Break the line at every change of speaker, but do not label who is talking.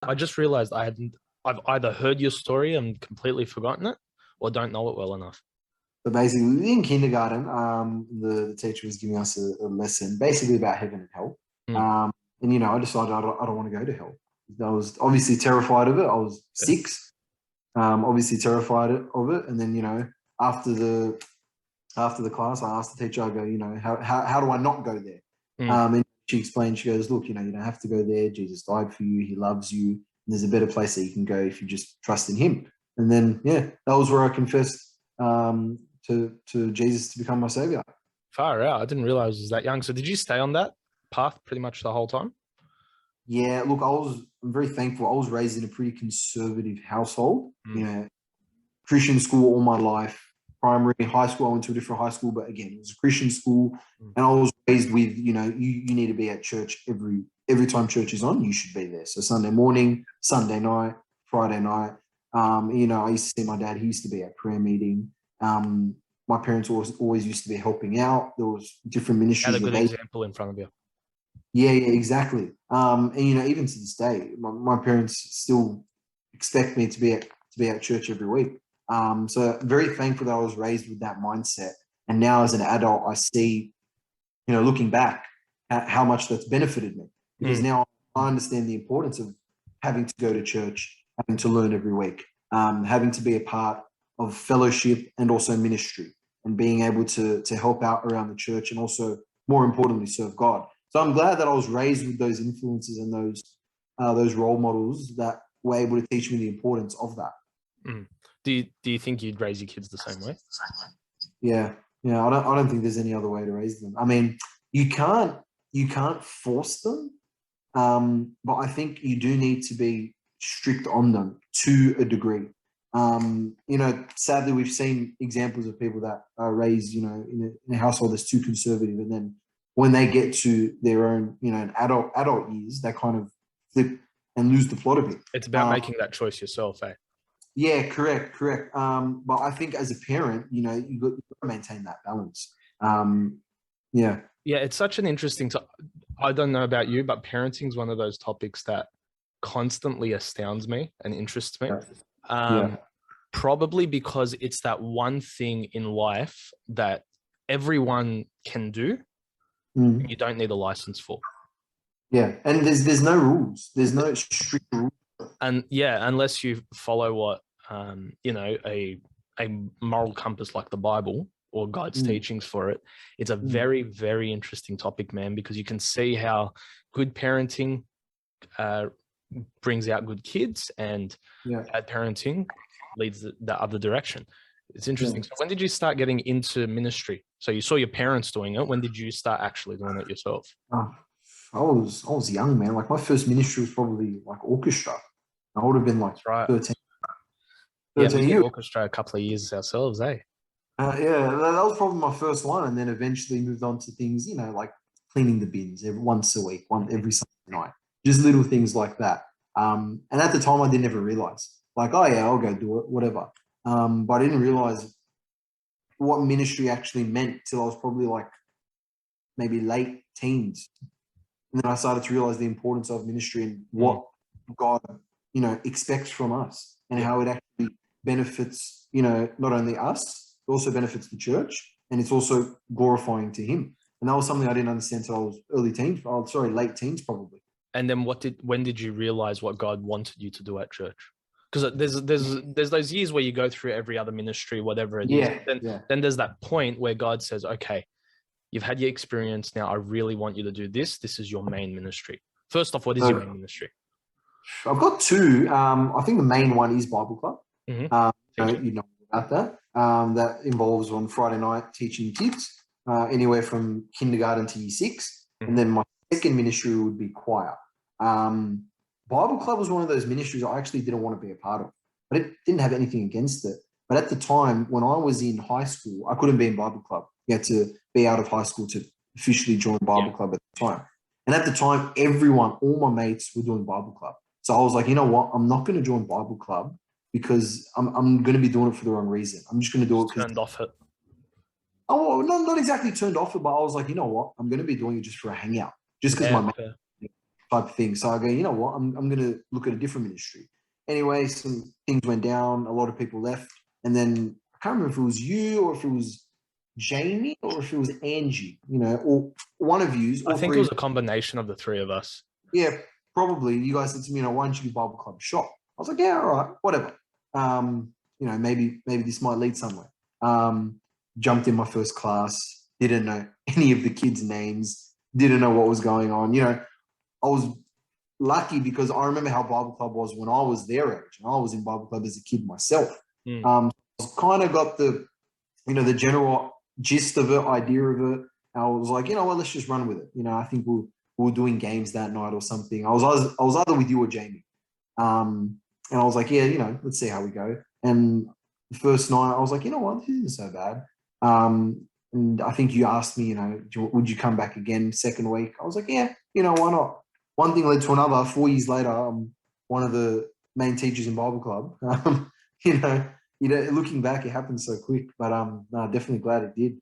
I just realized I've either heard your story and completely forgotten it or don't know it well enough.
So basically, in kindergarten, the teacher was giving us a lesson basically about heaven and hell.
Mm.
Um, and, I decided I don't want to go to hell. I was obviously terrified of it. I was
Yeah.
6, obviously terrified of it. And then, after the after the class, I asked the teacher, I go, how do I not go there?
Mm.
And she explained, she goes, look, you don't have to go there. Jesus died for you. He loves you. And there's a better place that you can go if you just trust in him. And then, yeah, that was where I confessed to Jesus to become my savior.
Far out. I didn't realize it was that young. So did you stay on that path pretty much the whole time?
Yeah, look, I'm very thankful. I was raised in a pretty conservative household, Christian school all my life. Primary, high school, I went to a different high school, but again, it was a Christian school. And I was raised with, you need to be at church every time church is on, you should be there. So Sunday morning, Sunday night, Friday night. I used to see my dad, he used to be at prayer meeting. My parents always used to be helping out. There was different ministries.
Had a good example in front of you.
Yeah, exactly. And even to this day, my parents still expect me to be at church every week. So very thankful that I was raised with that mindset. And now as an adult, I see, looking back at how much that's benefited me, because now I understand the importance of having to go to church, having to learn every week, having to be a part of fellowship and also ministry, and being able to help out around the church, and also more importantly, serve God. So I'm glad that I was raised with those influences and those role models that were able to teach me the importance of that.
Mm. Do you think you'd raise your kids the same way?
Yeah. I don't think there's any other way to raise them. I mean, you can't force them, but I think you do need to be strict on them to a degree. Sadly, we've seen examples of people that are raised, in a household that's too conservative, and then when they get to their own, adult years, they kind of flip and lose the plot a bit.
It's about making that choice yourself, eh?
Yeah, correct. But I think as a parent, you've got to maintain that balance. Yeah.
Yeah, it's such an interesting I don't know about you, but parenting is one of those topics that constantly astounds me and interests me. Probably because it's that one thing in life that everyone can do, and you don't need a license for.
Yeah, and there's no rules. There's no strict rules.
And yeah, unless you follow what a moral compass like the Bible or God's teachings for it, it's a very, very interesting topic, man, because you can see how good parenting brings out good kids, and bad parenting leads the other direction. It's interesting. So when did you start getting into ministry? So you saw your parents doing it. When did you start actually doing it yourself?
I was young, man. Like my first ministry was probably like orchestra. I would have been like 13.
Yeah, we did orchestra a couple of years ourselves, eh?
That was probably my first one, and then eventually moved on to things, like cleaning the bins once a week, every Sunday night, just little things like that. And at the time, I didn't ever realize, like, oh yeah, I'll go do it, whatever. But I didn't realize what ministry actually meant till I was probably like maybe late teens, and then I started to realize the importance of ministry and what God, expects from us, and how it actually benefits, not only us, it also benefits the church, and it's also glorifying to Him. And that was something I didn't understand until I was late teens probably.
And then when did you realize what God wanted you to do at church? Because there's those years where you go through every other ministry, whatever it is. Then there's that point where God says, okay, you've had your experience now. I really want you to do this. This is your main ministry. First off, what is your main ministry?
I've got two. I think the main one is Bible Club. You know about that. That involves on Friday night teaching kids anywhere from kindergarten to year 6. And then my second ministry would be choir. Bible Club was one of those ministries I actually didn't want to be a part of. I didn't have anything against it. But at the time, when I was in high school, I couldn't be in Bible Club. You had to be out of high school to officially join Bible Club at the time. And at the time, all my mates were doing Bible Club. So I was like, you know what? I'm not going to join Bible Club because I'm going to be doing it for the wrong reason. I'm just going to do it because...
Turned off it.
Oh, not exactly turned off it, but I was like, you know what? I'm going to be doing it just for a hangout. Just because my mate... type of thing. So I go, you know what, I'm going to look at a different ministry. Anyway, some things went down. A lot of people left. And then I can't remember if it was you or if it was Jamie or if it was Angie, you know, or one of you.
I think it was a combination of the three of us.
Yeah, probably. You guys said to me, you know, why don't you give Bible Club a shot? I was like, yeah, all right, whatever. You know, maybe this might lead somewhere. Jumped in my first class, didn't know any of the kids' names, didn't know what was going on. You know, I was lucky because I remember how Bible Club was when I was their age, and I was in Bible Club as a kid myself. I kind of got the, you know, the general gist of it, idea of it. And I was like, you know what, let's just run with it. You know, I think we were doing games that night or something. I was either with you or Jamie. And I was like, yeah, you know, let's see how we go. And the first night I was like, you know what, this isn't so bad. And I think you asked me, you know, would you come back again second week? I was like, yeah, you know, why not? One thing led to another. 4 years later, I'm one of the main teachers in Bible Club. You know, looking back, it happened so quick, but no, definitely glad it did.